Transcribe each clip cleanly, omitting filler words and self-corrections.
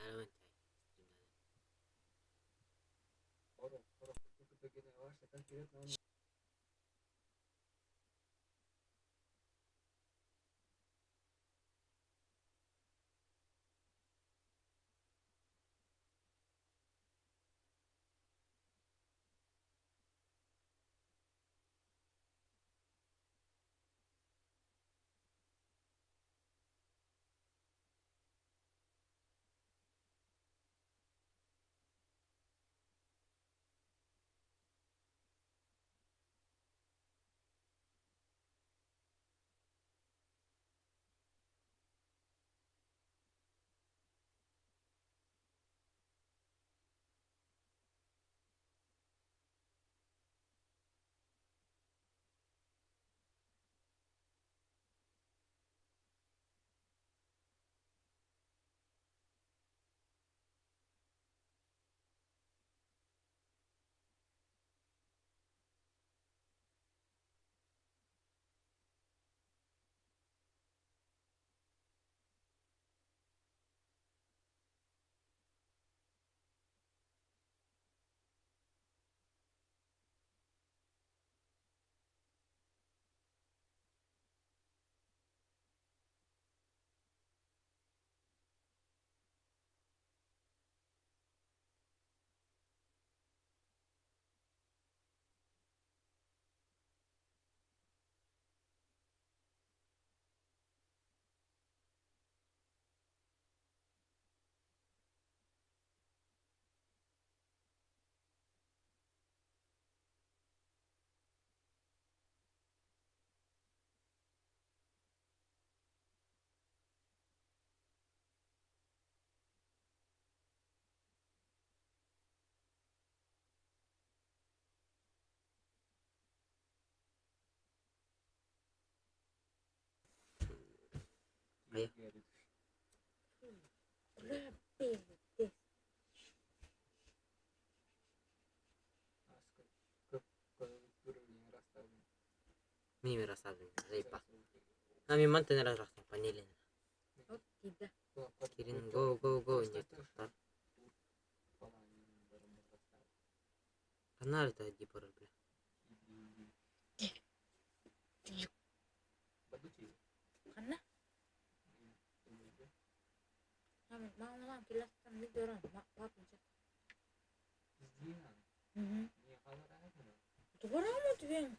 Alaman cai. Ayo. Mi merasa Zaipa. Kami mantener rasa panilin. Oh, tidak. Kirin go nyetar. Kenal itu di porobel. Karena mau jelaskan itu orang mak aja. Itu orang mau tuh yang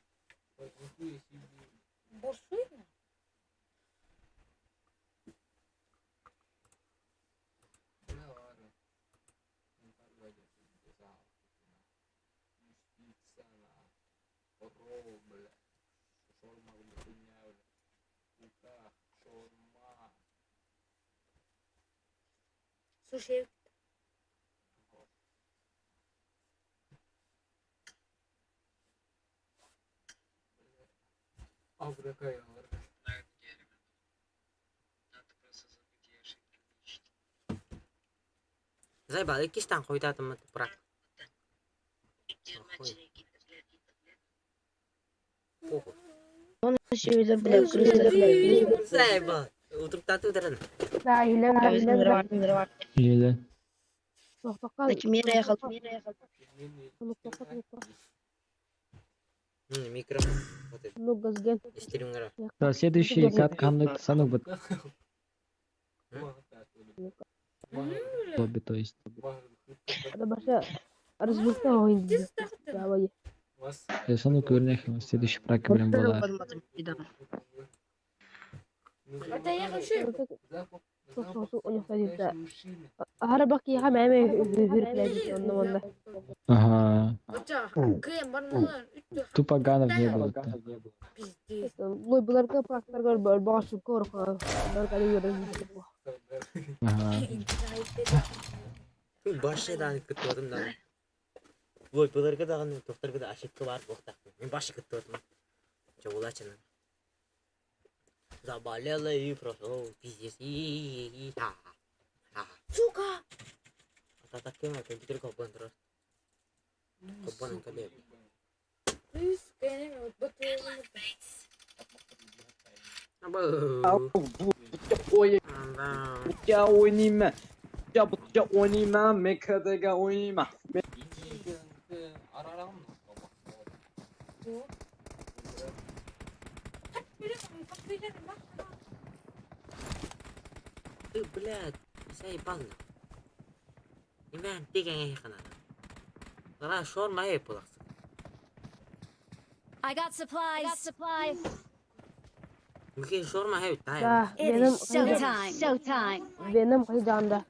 bosuin. Sushi. Saya balik kistang kau itu teman perak. Şöyle bırakırız. Saya bal. Untuk tatu teran. لا إله إلا الله. Hile. Kimire yakal. Mikro. Lugas gen. Istirim ngara. Следующий кат kanlık sanık bu. Lobby то есть. Ada bahasa harus bisa oyun. Berapa ya? Я sanık örnek ama следующий прак bilen bolar. Ada yang şu. Sok oyun sadece. Harap bak ya hem hürükledi onunla. Aha. Baca. Kıyam bana üstü Tupaganov не было. pizdi. Loy bularga praklar gör bol başı korku. Bunlar kali görür. Aha. Başladan kıtladım da. Loy bularga da doktorga da aşık var boktak. Men başı kıtladım. Çoğula çana. Заболела и просто, пиздец, и ха. Сука. Так кем компьютер копан terus. Koppan yang kalian. Biz kayaknya betul. Apa? Ой, Anda. я ойнайм. butça oynayman, Mekadega oynayman. Блядь, заебал. Нема дегенге хана. Ана шор май yapılak. I got supplies. Mümkün şor mı hayır tayım. Да, It benim is showtime. benim kıyıcağımda.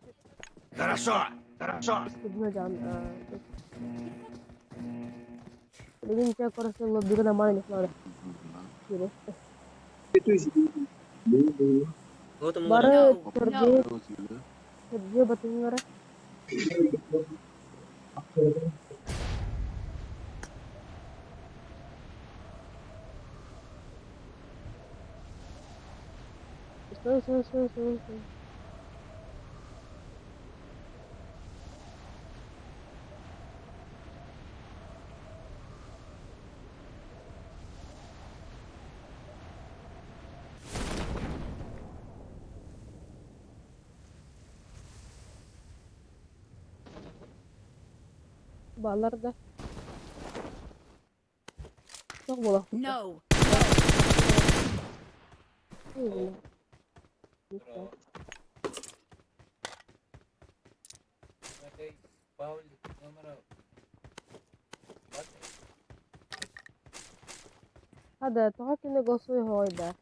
Хорошо. Kızına canda. Lekin cek orası lo bir nama ne falan. Yürü. Oğlum Barı tercih batın yara. Sen. Bağlar da. Çok bola. No. Hadi, toha kine gosoy hoyda.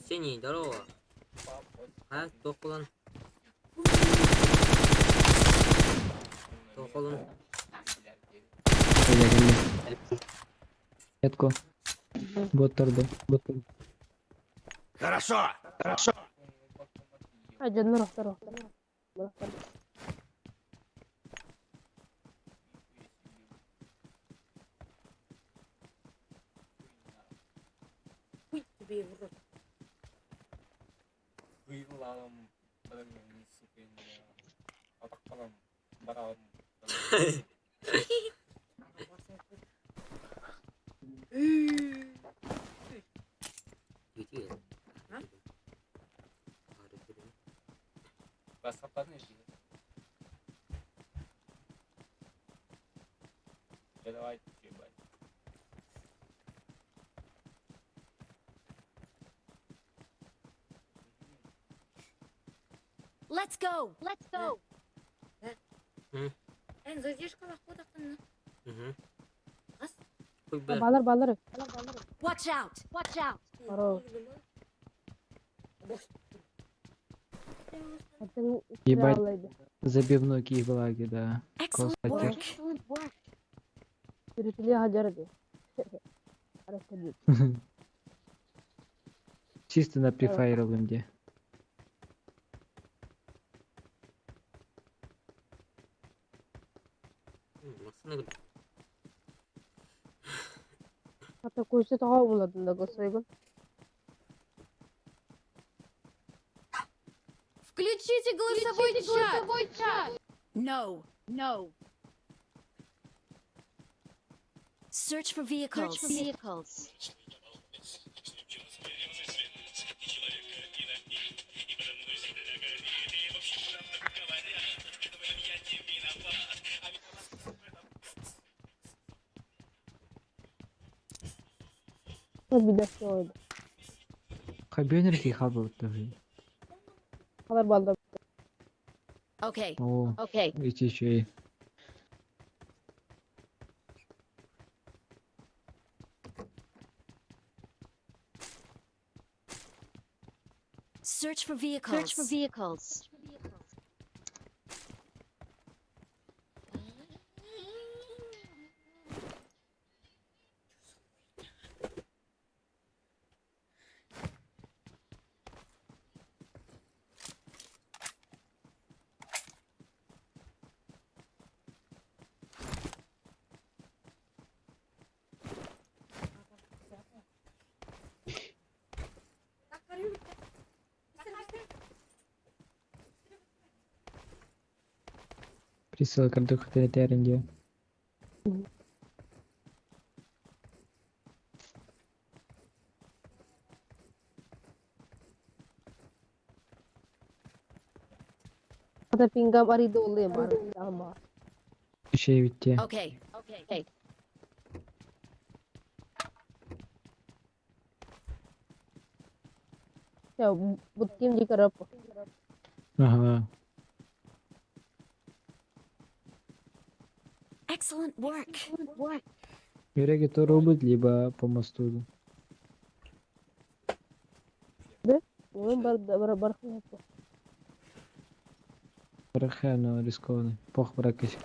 Синий, здорово. А, тоқылын. Тоқылын. Geldi. Etko. Bottırdı. Хорошо. Ha, canına rohtar. Uy, тебе в рот. Gidiyor. Ha? Let's go. En задержка лахота кына. Hı. Ас. Koy bir. Bağlar. Watch out. Aro. Бош. Hatta Ебать. silahlaydı. Забивной киевлаги, да. Excellent Кстати. work. Yürütülüyor hacer ediyor. Hareket ediyor. Чисто на префайровом где. Masını Hatta koysa toha buladın da gosoygun. Включите голосовой чат. No. Search for vehicles. Bir de şey oydu. Хабенер ки хабыл тоже. Kadar balda. Okay. О, ведь еще и. Search for vehicles. Присылка тетәрендә. Ata pingam arida olayım var. Ama. Şey bitti. Okay. Okay. Ya bu kim jika rap. Ага. Excellent work. Йөрәге туры бит либо по мосту. Oyun bar yapıyor. Рахано рискованно. Пох бракеш.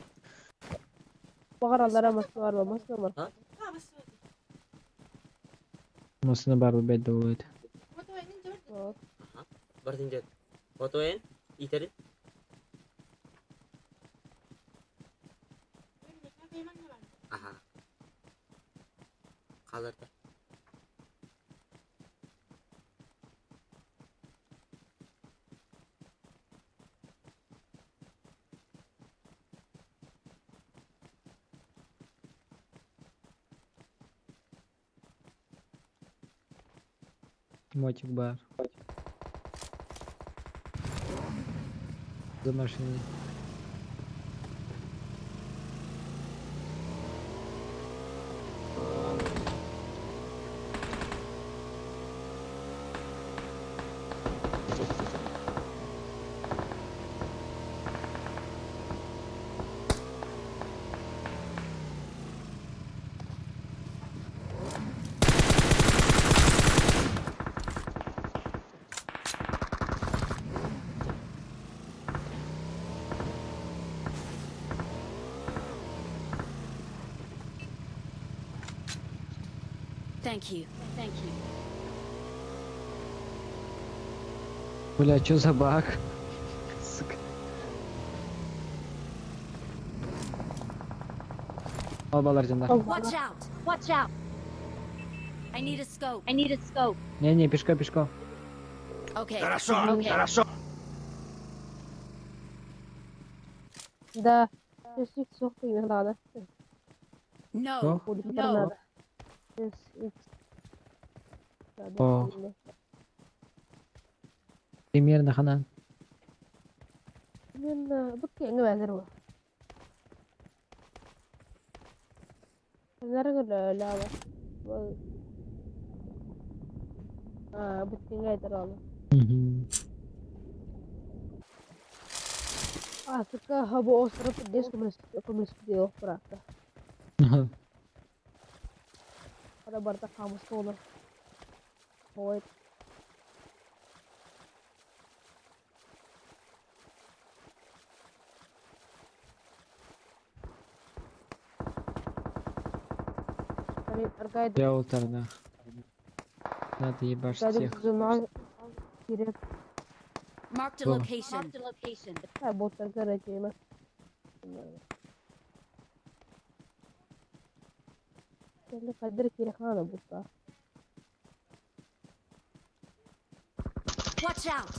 Bakar Allah'a maslı var mı? Maslı var. Мостына барып бәдә булды. Бардинде. Фотоен, итерин. Aha. Kalırdı. Мотик бар. За машиной. Thank you. Бля, чё за баг? Сука. Al балар жанда. Watch out. I need a scope. Не, пешко. Okay. Да. Seslik sok değil herhalde. No. Polis No. herhalde. Seslik. О. Примерно ханан. Ben bu kenge benzer bu. Nerede lava? Bu kenge yeter abi. Asıka bu o sırada des komünist diyor bıraktı. Ada barta kamus olur. Hoy. Arkaya Я ударна. Надо ебашить geldik всех. zona girip Marked a Go. location. botlar garajıyla. Şöyle kadir kiri khana butta. Watch out.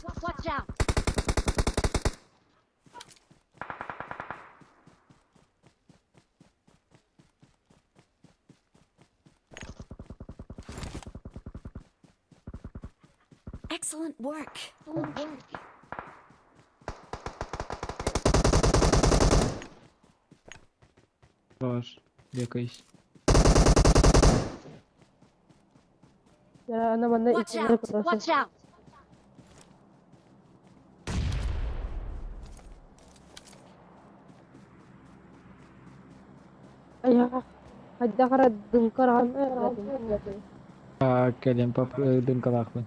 Excellent work. Var. Бекаюсь. Ya ana bana Watch ikinci out. proses. Ayah, hadi kara dengkar ana. Келем пап дынкалакпын.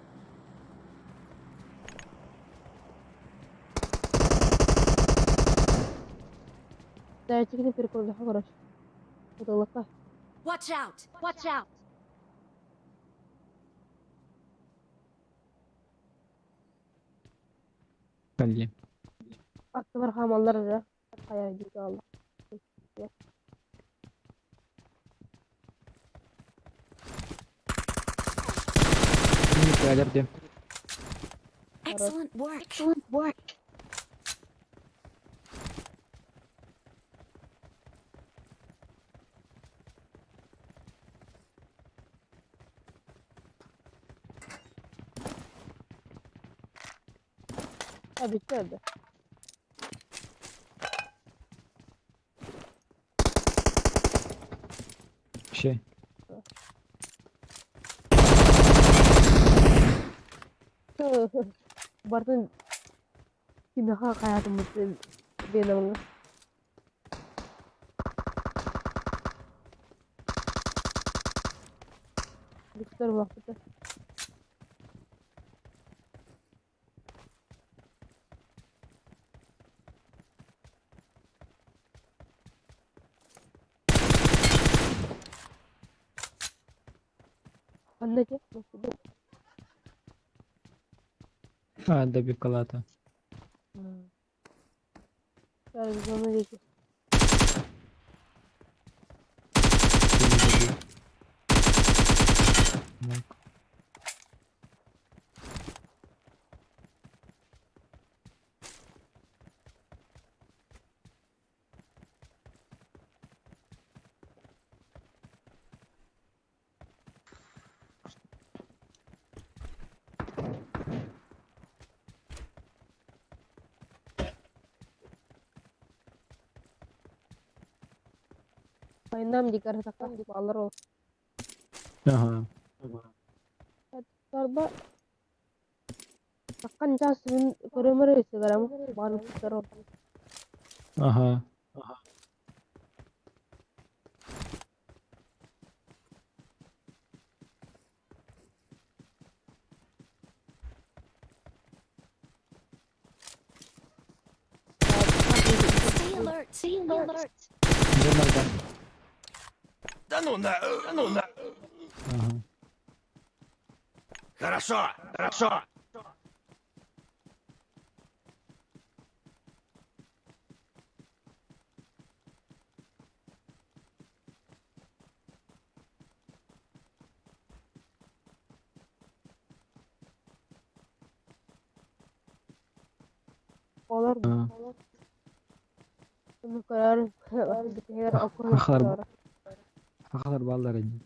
Saya cek ini perikol dah harus. Betul lah. Watch out. Келем. Akbar hamallar ya. Kayak gitu Allah. Мини кадерде. Excellent work. Ha bitti öldü. Şey. Bartın şimdi hayatımızda benim Victor vakti. Anneciğim nasıl? Ada bir kalata. Yani biz onu geçtik. Ayından di karena takkan di paler loh. Aha. Sarba takkan cas min koremere sekarang baru terus. Aha. Stay alert. Stay alert. Bunlardan. Да ну на, ну на. Aha. Хорошо, хорошо. Polar Ha. bunu karar bir aku Akar bu. karar. Akar ballar edin.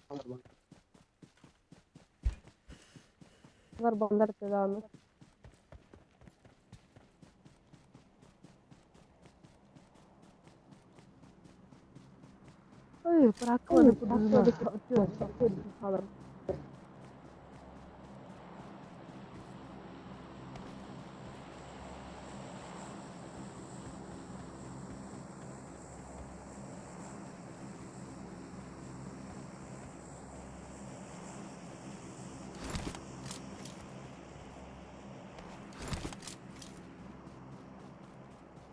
Bunlar bandar tedavi. Ay, bırakmadı bu düzüne. Atıyor. Alırım.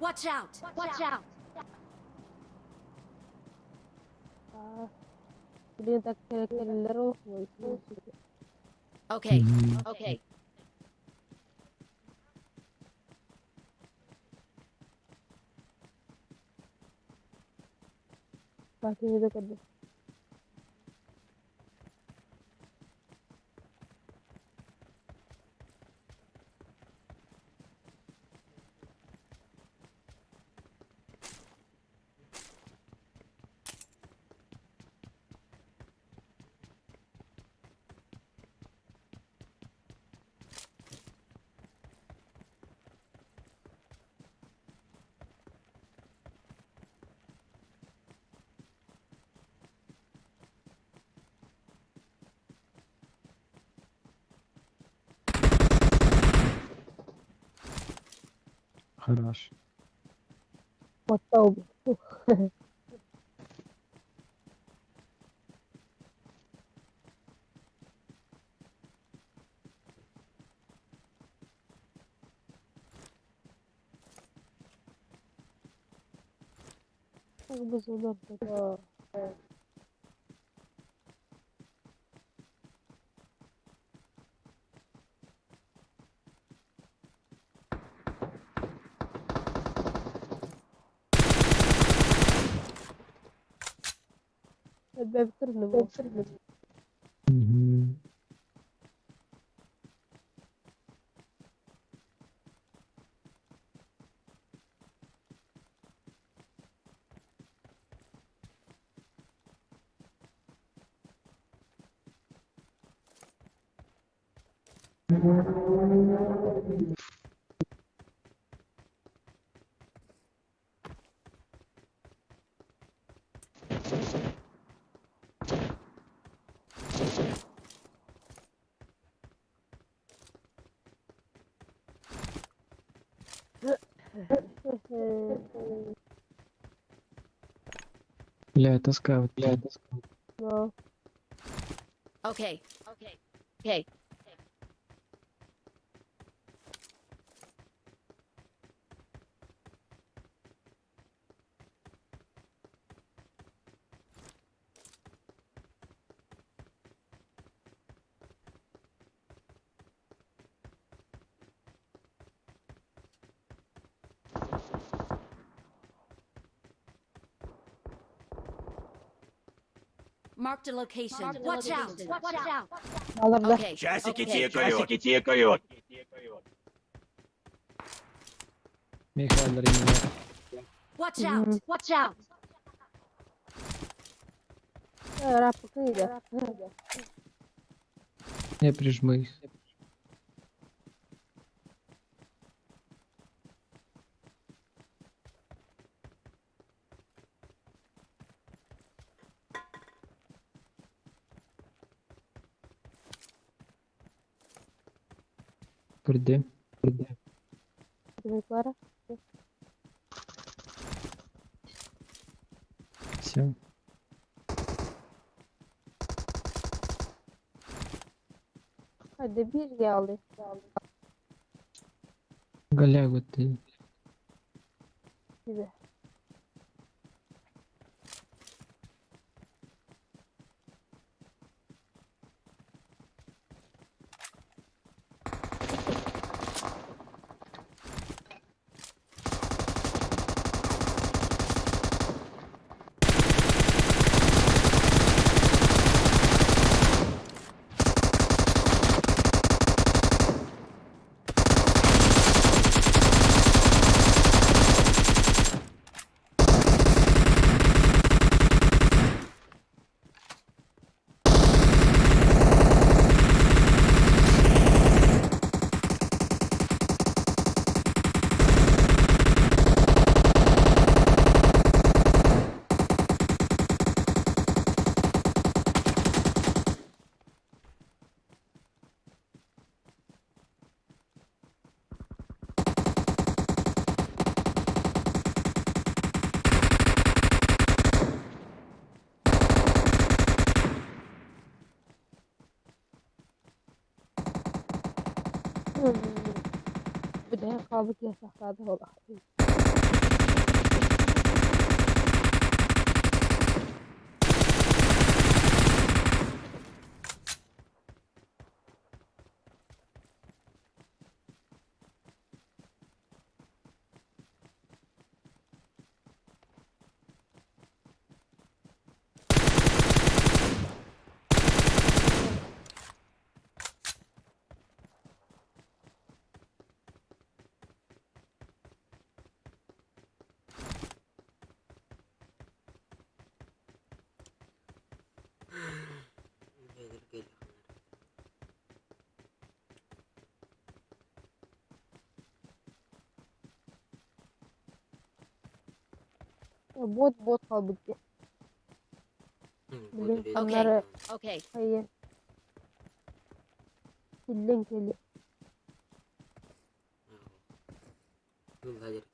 Watch out. Watch out. Jadi tak kira-kira loh. Okay. Mhm. Okay. Pasti itu kerja. Хорош. Mau tahu. Aku sudah betul. Ben bitirdim bu. Mhm. Бля, это скаут. No. Okay. Okay. Marked a location. Watch out. Watch out. Alırlar. Okay. Часики Okay. тикают. Михаил Ример. Watch out. Watch out. Rapı kıydı. Не прижмы их. Курде. Çocuklara. Все. Hadi bir geldi. Галягу ты. Gibi. Bir de kaldık yasakladı ola. Gelir. Bot kaldık. Bilin Okay. onları Okay. hayır. Bilin geliyor. Yol hayır.